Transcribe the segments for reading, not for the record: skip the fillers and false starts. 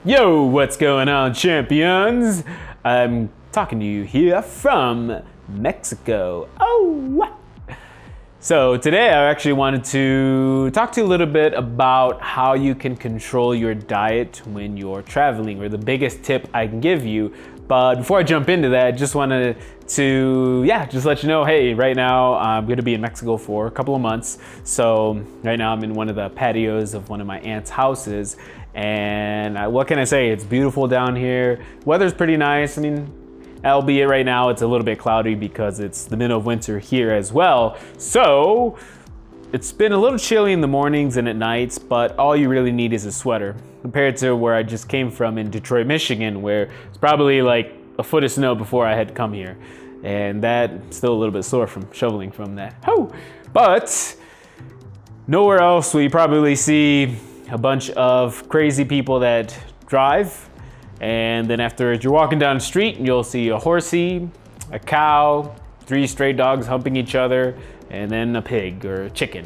Yo, what's going on, champions? I'm talking to you here from Mexico. Oh! So today I actually wanted to talk to you a little bit about how you can control your diet when you're traveling, or the biggest tip I can give you. But before I jump into that, I just wanted to, just let you know, hey, right now I'm gonna be in Mexico for a couple of months. So right now I'm in one of the patios of one of my aunt's houses. And what can I say? It's beautiful down here. Weather's pretty nice. I mean, albeit right now it's a little bit cloudy because it's the middle of winter here as well. So it's been a little chilly in the mornings and at nights, but all you really need is a sweater compared to where I just came from in Detroit, Michigan, where it's probably like a foot of snow before I had come here. And that's still a little bit sore from shoveling from that. But nowhere else will you probably see a bunch of crazy people that drive, and then after you're walking down the street you'll see a horsey, a cow, 3 stray dogs humping each other, and then a pig or a chicken.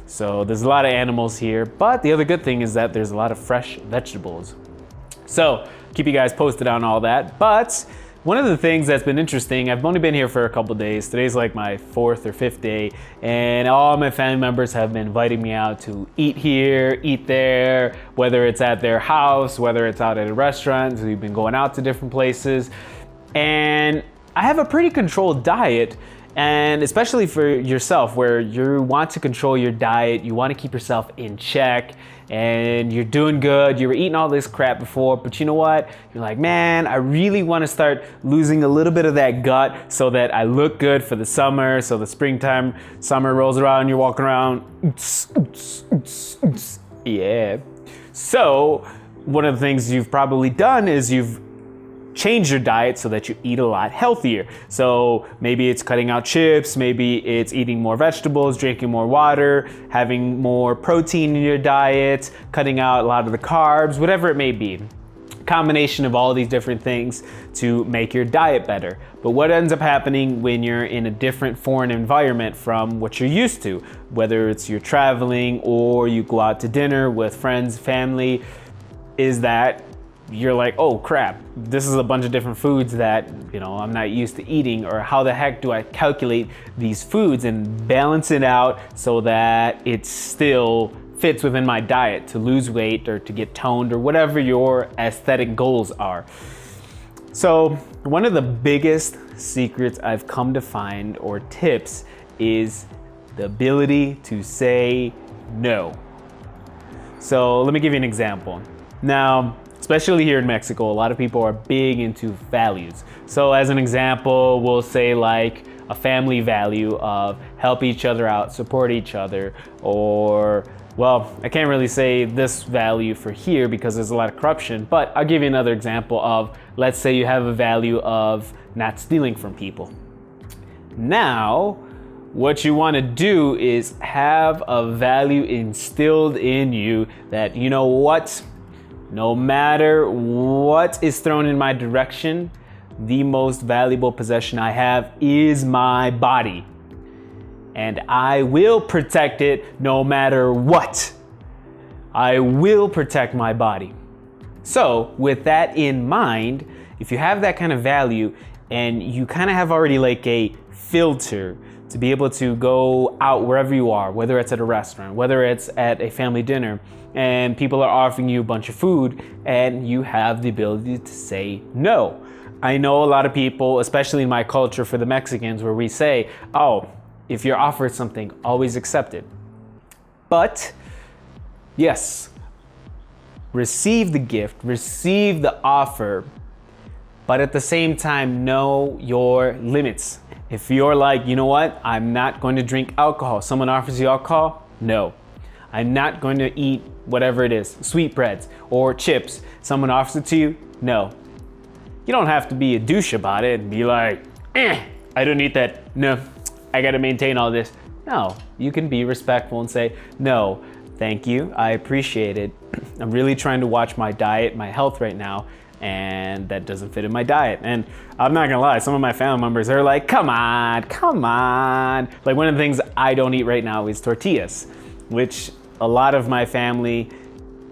So there's a lot of animals here, but the other good thing is that there's a lot of fresh vegetables. So keep you guys posted on all that. But one of the things that's been interesting, I've only been here for a couple days. Today's like my 4th or 5th day, and all my family members have been inviting me out to eat here, eat there, whether it's at their house, whether it's out at a restaurant. So we've been going out to different places. And I have a pretty controlled diet, and especially for yourself, where you want to control your diet, you want to keep yourself in check, and you're doing good. You were eating all this crap before, but you know what? You're like, man, I really want to start losing a little bit of that gut so that I look good for the summer. So the springtime, summer rolls around, you're walking around. Yeah. So one of the things you've probably done is you've change your diet so that you eat a lot healthier. So maybe it's cutting out chips, maybe it's eating more vegetables, drinking more water, having more protein in your diet, cutting out a lot of the carbs, whatever it may be. Combination of all these different things to make your diet better. But what ends up happening when you're in a different foreign environment from what you're used to, whether it's you're traveling or you go out to dinner with friends, family, is that you're like, oh crap, this is a bunch of different foods that, I'm not used to eating, or how the heck do I calculate these foods and balance it out so that it still fits within my diet to lose weight or to get toned or whatever your aesthetic goals are. So one of the biggest secrets I've come to find, or tips, is the ability to say no. So let me give you an example. Now, especially here in Mexico, a lot of people are big into values. So as an example, we'll say like a family value of help each other out, support each other, or, well, I can't really say this value for here because there's a lot of corruption, but I'll give you another example of, let's say you have a value of not stealing from people. Now, what you want to do is have a value instilled in you that, you know what? No matter what is thrown in my direction, the most valuable possession I have is my body. And I will protect it no matter what. I will protect my body. So with that in mind, if you have that kind of value and you kind of have already like a filter to be able to go out wherever you are, whether it's at a restaurant, whether it's at a family dinner, and people are offering you a bunch of food, and you have the ability to say no. I know a lot of people, especially in my culture for the Mexicans, where we say, oh, if you're offered something, always accept it. But yes, receive the gift, receive the offer, but at the same time, know your limits. If you're like, you know what, I'm not going to drink alcohol. Someone offers you alcohol? No. I'm not going to eat whatever it is, sweetbreads or chips. Someone offers it to you? No. You don't have to be a douche about it and be like, I don't eat that. No, I gotta maintain all this. No, you can be respectful and say, no, thank you, I appreciate it. I'm really trying to watch my diet, my health right now, and that doesn't fit in my diet. And I'm not gonna lie, some of my family members are like, come on. Like one of the things I don't eat right now is tortillas, which a lot of my family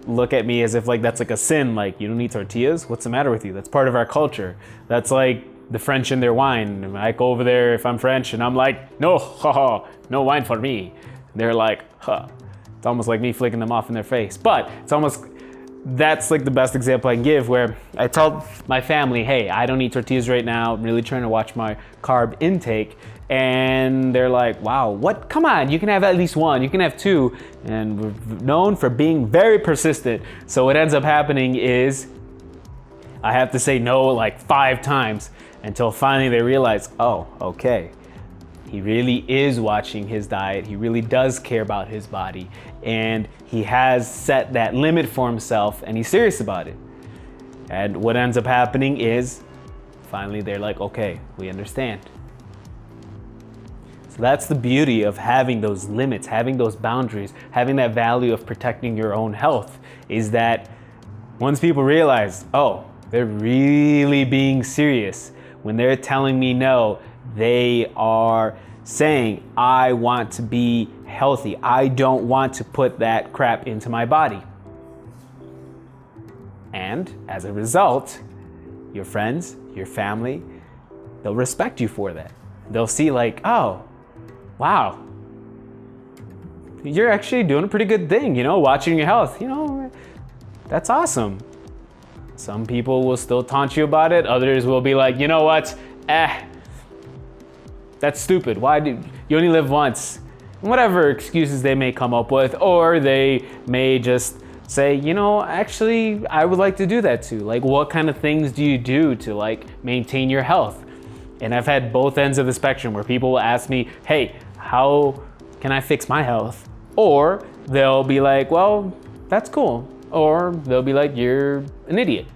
look at me as if like that's like a sin. Like, you don't eat tortillas? What's the matter with you? That's part of our culture. That's like the French and their wine. And I go over there if I'm French and I'm like, no, haha, no wine for me. They're like, huh. It's almost like me flicking them off in their face. But it's almost, that's like the best example I can give, where I tell my family, hey, I don't eat tortillas right now. I'm really trying to watch my carb intake. And they're like, wow, what? Come on, you can have at least one, you can have two. And we're known for being very persistent. So what ends up happening is I have to say no like 5 times until finally they realize, oh, okay. He really is watching his diet. He really does care about his body. And he has set that limit for himself and he's serious about it. And what ends up happening is finally they're like, okay, we understand. So that's the beauty of having those limits, having those boundaries, having that value of protecting your own health, is that once people realize, oh, they're really being serious. When they're telling me no, they are saying, I want to be healthy. I don't want to put that crap into my body. And as a result, your friends, your family, they'll respect you for that. They'll see like, oh, wow, you're actually doing a pretty good thing, watching your health, that's awesome. Some people will still taunt you about it. Others will be like, you know what? That's stupid. Why do you only live once? Whatever excuses they may come up with, or they may just say, actually, I would like to do that too. Like, what kind of things do you do to like maintain your health? And I've had both ends of the spectrum where people will ask me, hey, how can I fix my health? Or they'll be like, well, that's cool. Or they'll be like, you're an idiot.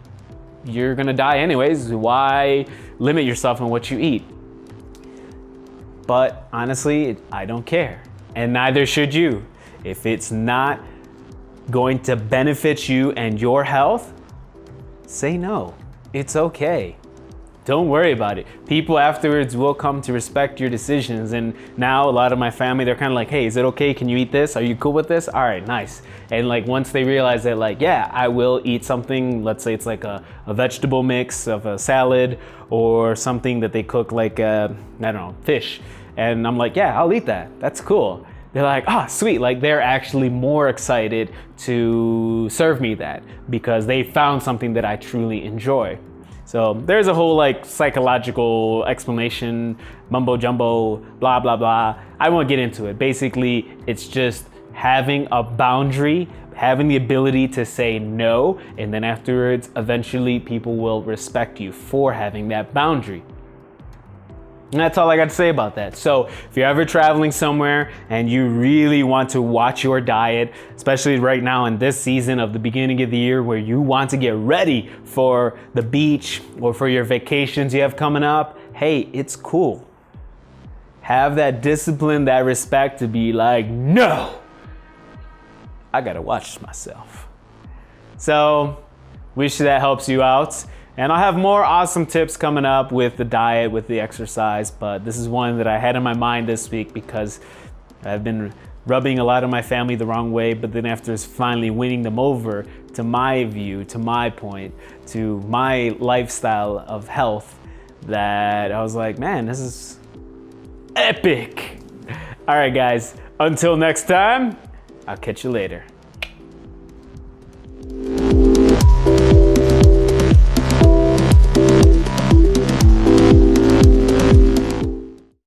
You're gonna die anyways. Why limit yourself on what you eat? But honestly, I don't care. And neither should you. If it's not going to benefit you and your health, say no. It's okay. Don't worry about it. People afterwards will come to respect your decisions. And now a lot of my family, they're kind of like, hey, is it okay? Can you eat this? Are you cool with this? All right, nice. And like once they realize that like, yeah, I will eat something, let's say it's like a vegetable mix of a salad or something that they cook like, I don't know, fish. And I'm like, yeah, I'll eat that. That's cool. They're like, oh, sweet. Like they're actually more excited to serve me that because they found something that I truly enjoy. So there's a whole like psychological explanation, mumbo jumbo, blah, blah, blah. I won't get into it. Basically, it's just having a boundary, having the ability to say no, and then afterwards, eventually people will respect you for having that boundary. And that's all I got to say about that. So if you're ever traveling somewhere and you really want to watch your diet, especially right now in this season of the beginning of the year where you want to get ready for the beach or for your vacations you have coming up, hey, it's cool. Have that discipline, that respect to be like, no, I got to watch myself. So wish that helps you out. And I'll have more awesome tips coming up with the diet, with the exercise, but this is one that I had in my mind this week because I've been rubbing a lot of my family the wrong way, but then after finally winning them over to my view, to my point, to my lifestyle of health, that I was like, man, this is epic. All right, guys, until next time, I'll catch you later.